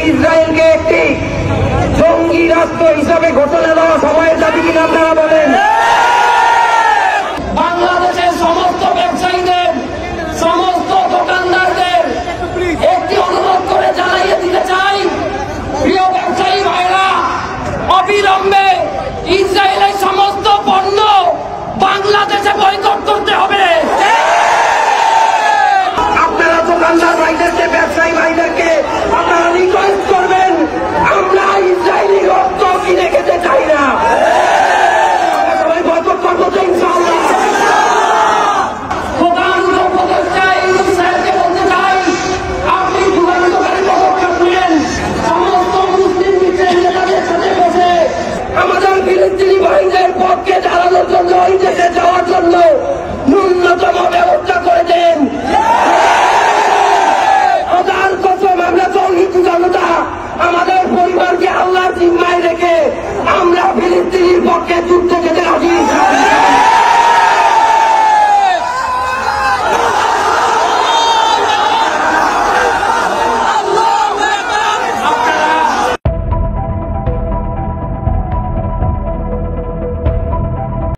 ইসরায়েলকে একটি জঙ্গি রাষ্ট্র হিসাবে ঘোষণা দেওয়া সময়ের দাবি কিনা আপনারা বলেন? বাংলাদেশের সমস্ত ব্যবসায়ীদের, সমস্ত দোকানদারদের একটি অনুরোধ করে জানাইয়ে দিতে চাই, প্রিয় ব্যবসায়ী ভাইরা, অবিলম্বে ইসরায়েলের সমস্ত পণ্য বাংলাদেশে বয়কট করতে হবে।